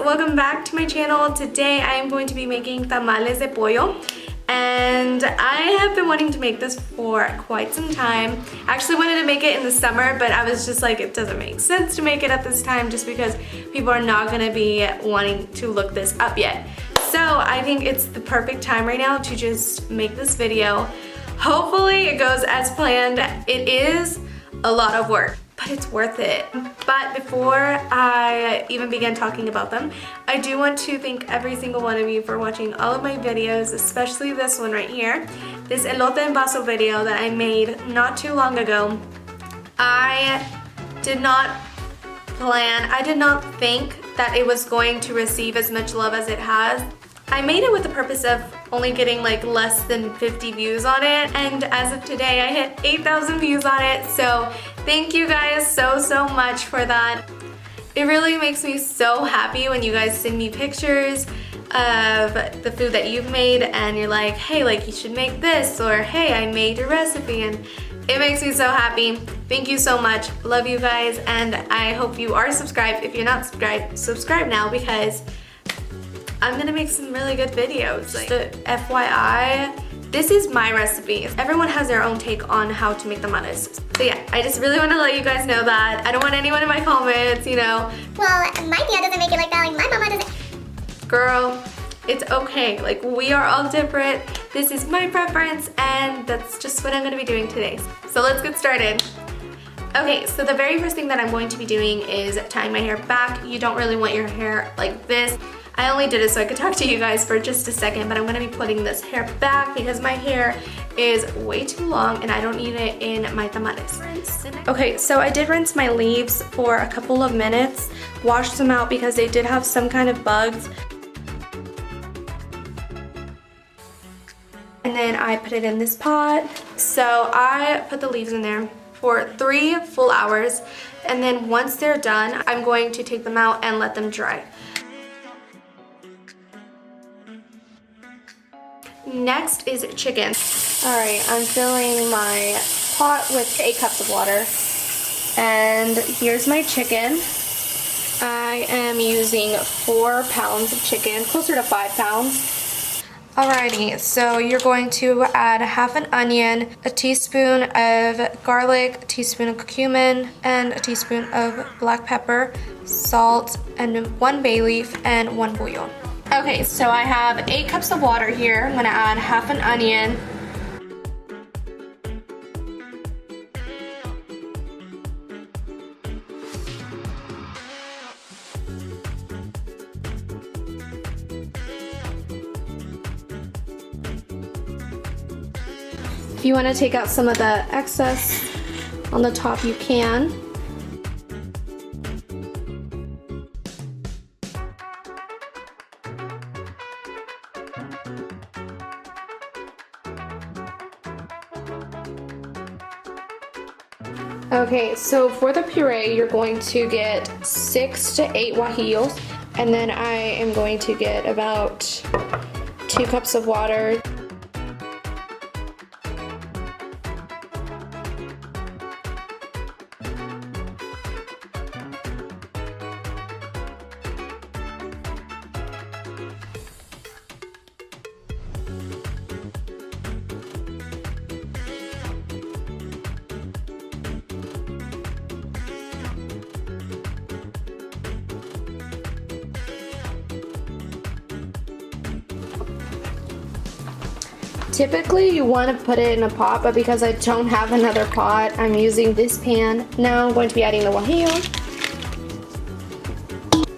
welcome back to my channel. Today I am going to be making tamales de pollo, and I have been wanting to make this for quite some time. I actually wanted to make it in the summer, but I was just like, it doesn't make sense to make it at this time just because people are not going to be wanting to look this up yet. So I think it's the perfect time right now to just make this video. Hopefully it goes as planned. It is a lot of work, but it's worth it. But before I even begin talking about them, I do want to thank every single one of you for watching all of my videos, especially this one right here, this elote en vaso video that I made not too long ago. I did not plan, I did not think that it was going to receive as much love as it has. I made it with the purpose of only getting like less than 50 views on it, and as of today I hit 8,000 views on it, so thank you guys so much for that. It really makes me so happy when you guys send me pictures of the food that you've made and you're like, hey, like you should make this, or hey, I made your recipe, and it makes me so happy. Thank you so much. Love you guys, and I hope you are subscribed. If you're not subscribed, subscribe now because I'm gonna make some really good videos. Like, FYI, this is my recipe. Everyone has their own take on how to make tamales. So yeah, I just really want to let you guys know that. I don't want anyone in my comments, you know, well, my tia doesn't make it like that, like my mama doesn't. Girl, it's okay. Like, we are all different. This is my preference, and that's just what I'm gonna be doing today. So let's get started. Okay, so the very first thing that I'm going to be doing is tying my hair back. You don't really want your hair like this. I only did it so I could talk to you guys for just a second, but I'm gonna be putting this hair back because my hair is way too long and I don't need it in my tamales. Okay, so I did rinse my leaves for a couple of minutes, washed them out because they did have some kind of bugs. And then I put it in this pot. So I put the leaves in there for 3 full hours, and then once they're done, I'm going to take them out and let them dry. Next is chicken. Alright, I'm filling my pot with 8 cups of water. And here's my chicken. I am using 4 pounds of chicken, closer to 5 pounds. Alrighty, so you're going to add half an onion, a teaspoon of garlic, a teaspoon of cumin, and a teaspoon of black pepper, salt, and 1 bay leaf, and 1 bouillon. Okay, so I have 8 cups of water here. I'm gonna add half an onion. If you want to take out some of the excess on the top, you can. Okay, so for the puree, you're going to get 6 to 8 guajillos, and then I am going to get about 2 cups of water. Typically you want to put it in a pot, but because I don't have another pot, I'm using this pan. Now I'm going to be adding the guajillo.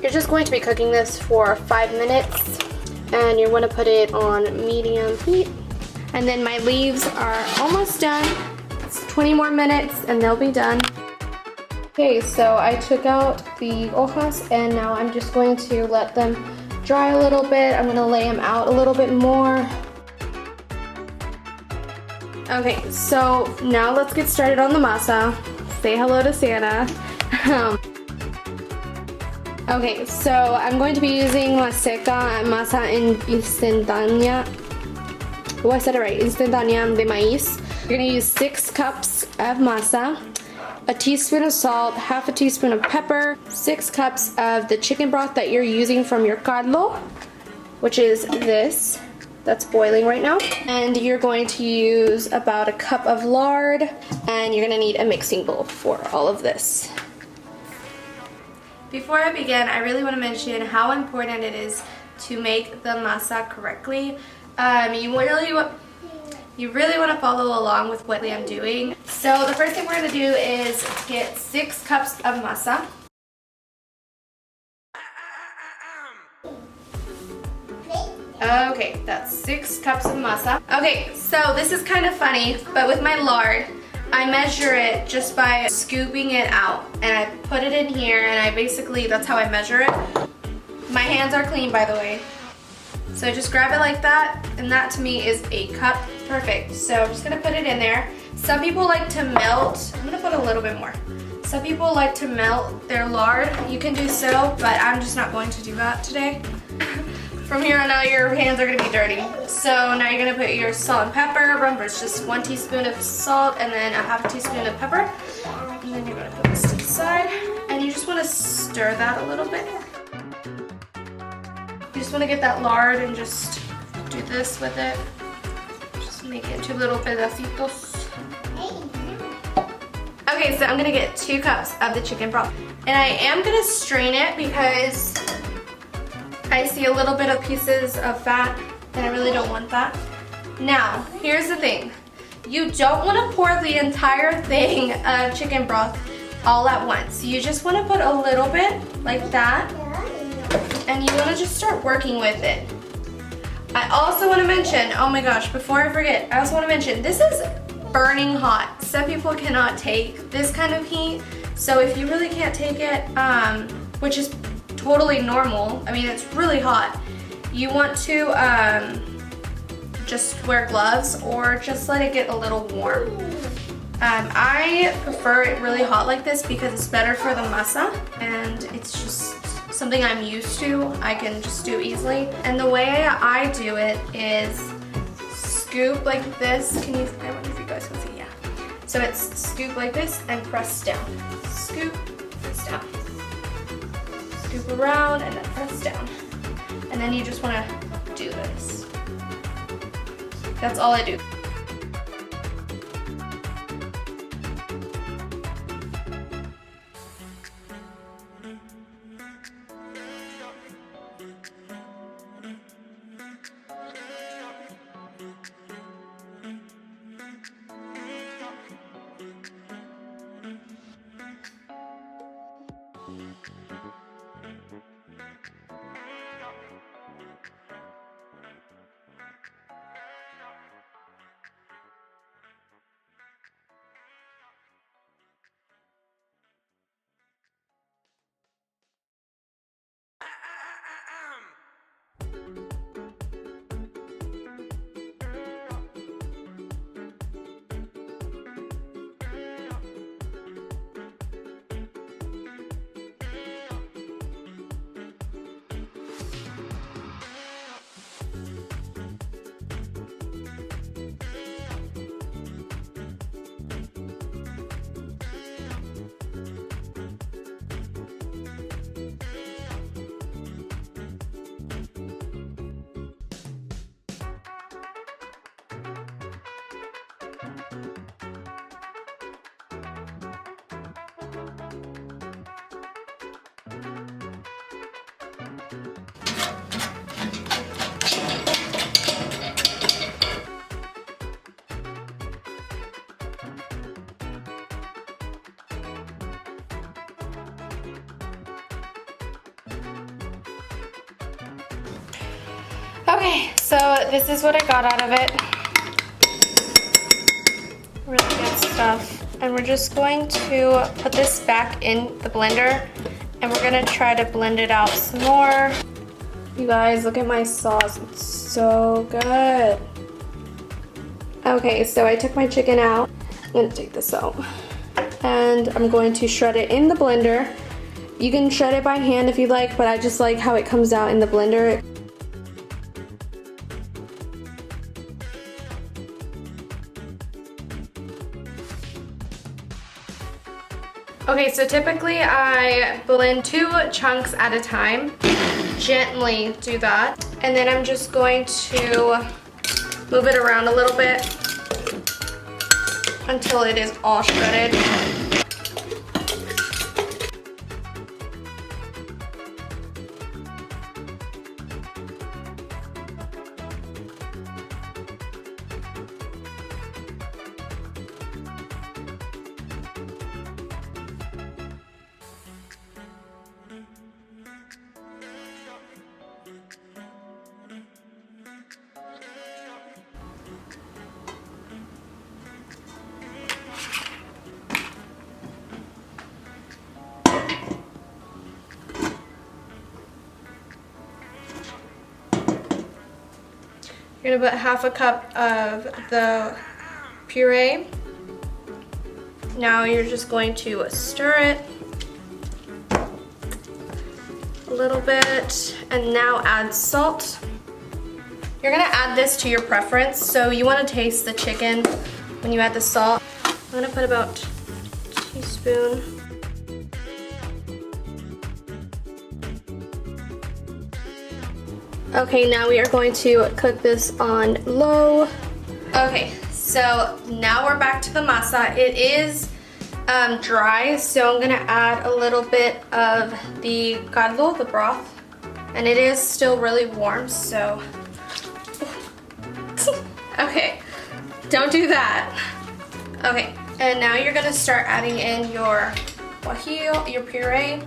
You're just going to be cooking this for 5 minutes, and you want to put it on medium heat. And then my leaves are almost done. It's 20 more minutes and they'll be done. Okay, so I took out the hojas and now I'm just going to let them dry a little bit. I'm going to lay them out a little bit more. Okay, so now let's get started on the masa. Say hello to Santa. Okay, so I'm going to be using maseca and masa instantánea. Oh, I said it right, instantánea de maíz. You're gonna use 6 cups of masa. a teaspoon of salt, half a teaspoon of pepper, 6 cups of the chicken broth that you're using from your caldo, which is this that's boiling right now. And you're going to use about a cup of lard, and you're gonna need a mixing bowl for all of this. Before I begin, I really want to mention how important it is to make the masa correctly. You really want to follow along with what I'm doing. So the first thing we're going to do is get 6 cups of masa. Okay, that's 6 cups of masa. Okay, so this is kind of funny, but with my lard, I measure it just by scooping it out, and I put it in here, and that's how I measure it. My hands are clean, by the way. So just grab it like that, and that to me is a cup. Perfect. So I'm just gonna put it in there. Some people like to melt, I'm gonna put a little bit more. Some people like to melt their lard. You can do so, but I'm just not going to do that today. From here on out, your hands are gonna be dirty. So now you're gonna put your salt and pepper. Remember, it's just 1 teaspoon of salt and then a half a teaspoon of pepper. And then you're gonna put this to the side. And you just wanna stir that a little bit. You just wanna get that lard and just do this with it. Just make it into little pedacitos. Okay, so I'm gonna get 2 cups of the chicken broth. And I am gonna strain it because I see a little bit of pieces of fat, and I really don't want that. Now, here's the thing. You don't want to pour the entire thing of chicken broth all at once. You just want to put a little bit, like that, and you want to just start working with it. I also want to mention, oh my gosh, before I forget, I also want to mention, this is burning hot. Some people cannot take this kind of heat, so if you really can't take it, which is totally normal. I mean, it's really hot. You want to just wear gloves or just let it get a little warm. I prefer it really hot like this because it's better for the masa, and it's just something I'm used to. I can just do easily. And the way I do it is scoop like this. I wonder if you guys can see, yeah. So it's scoop like this and press down. Scoop, press down. Scoop around and then press down. And then you just want to do this. That's all I do. Okay, so this is what I got out of it. Really good stuff. And we're just going to put this back in the blender, and we're gonna try to blend it out some more. You guys, look at my sauce. It's so good. Okay, so I took my chicken out. I'm gonna take this out. And I'm going to shred it in the blender. You can shred it by hand if you like, but I just like how it comes out in the blender. Okay, so typically I blend 2 chunks at a time. Gently do that. And then I'm just going to move it around a little bit until it is all shredded. You're gonna put half a cup of the puree. Now you're just going to stir it a little bit and now add salt. You're gonna add this to your preference, so you wanna taste the chicken when you add the salt. I'm gonna put about a teaspoon. Okay, now we are going to cook this on low. Okay, so now we're back to the masa. It is dry, so I'm gonna add a little bit of the caldo, the broth, and it is still really warm, so. Okay, don't do that. Okay, and now you're gonna start adding in your guajillo, your puree.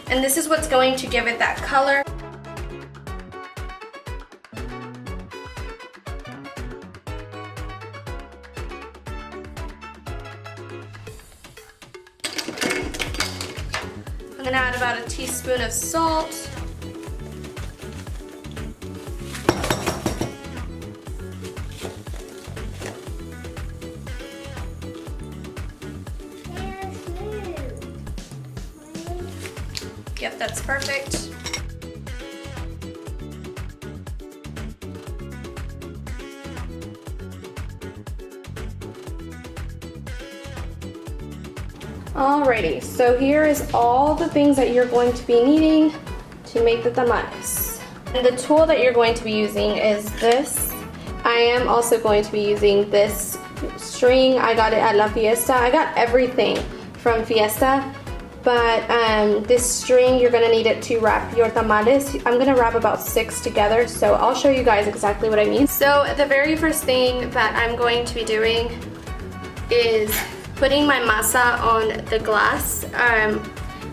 And this is what's going to give it that color. I'm gonna add about a teaspoon of salt. Yep, that's perfect. Alrighty, so here is all the things that you're going to be needing to make the tamales. And the tool that you're going to be using is this. I am also going to be using this string. I got it at La Fiesta. I got everything from Fiesta. But this string, you're gonna need it to wrap your tamales. I'm gonna wrap about 6 together, so I'll show you guys exactly what I mean. So the very first thing that I'm going to be doing is putting my masa on the glass.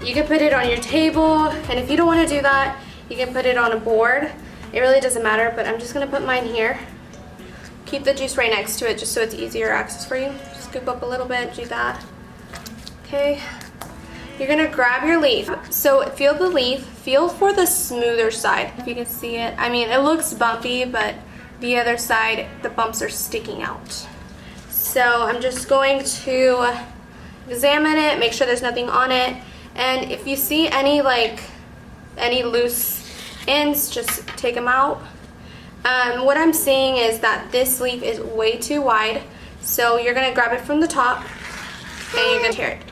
You can put it on your table, and if you don't wanna do that, you can put it on a board. It really doesn't matter, but I'm just gonna put mine here. Keep the juice right next to it just so it's easier access for you. Scoop up a little bit, do that. Okay. You're gonna grab your leaf. So feel the leaf, feel for the smoother side. If you can see it, I mean, it looks bumpy, but the other side, the bumps are sticking out. So I'm just going to examine it, make sure there's nothing on it. And if you see any loose ends, just take them out. What I'm seeing is that this leaf is way too wide. So you're gonna grab it from the top and you're gonna tear it.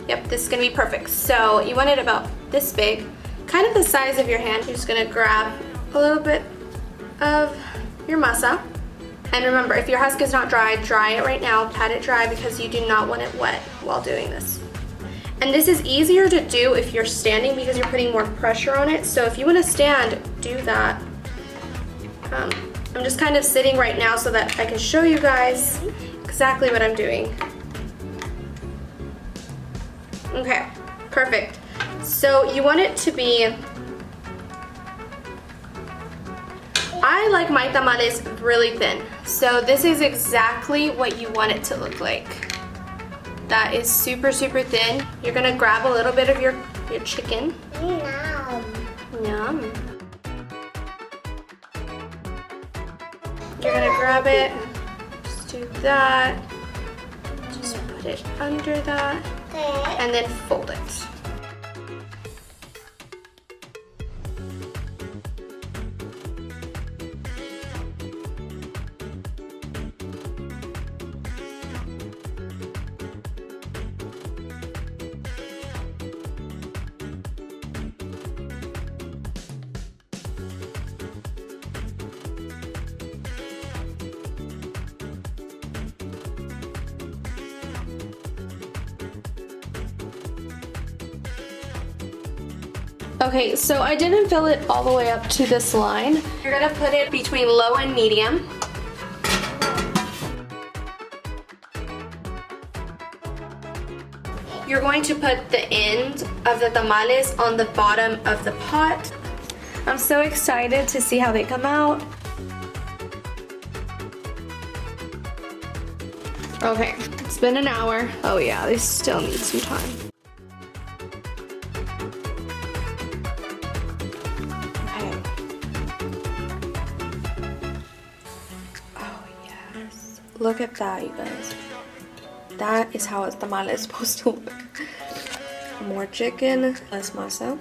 Yep, this is gonna be perfect. So you want it about this big, kind of the size of your hand. You're just gonna grab a little bit of your masa. And remember, if your husk is not dry, dry it right now, pat it dry because you do not want it wet while doing this. And this is easier to do if you're standing because you're putting more pressure on it. So if you wanna stand, do that. I'm just kind of sitting right now so that I can show you guys exactly what I'm doing. Okay, perfect. So you want it to be, I like my tamales really thin. So this is exactly what you want it to look like. That is super, super thin. You're gonna grab a little bit of your chicken. Yum. Yum. You're gonna grab it, just do that. Just put it under that. Okay. And then fold it. Okay, so I didn't fill it all the way up to this line. You're gonna put it between low and medium. You're going to put the end of the tamales on the bottom of the pot. I'm so excited to see how they come out. Okay, it's been an hour. Oh yeah, they still need some time. Okay. Oh yes. Look at that, you guys. That is how a tamale is supposed to look. More chicken, less masa.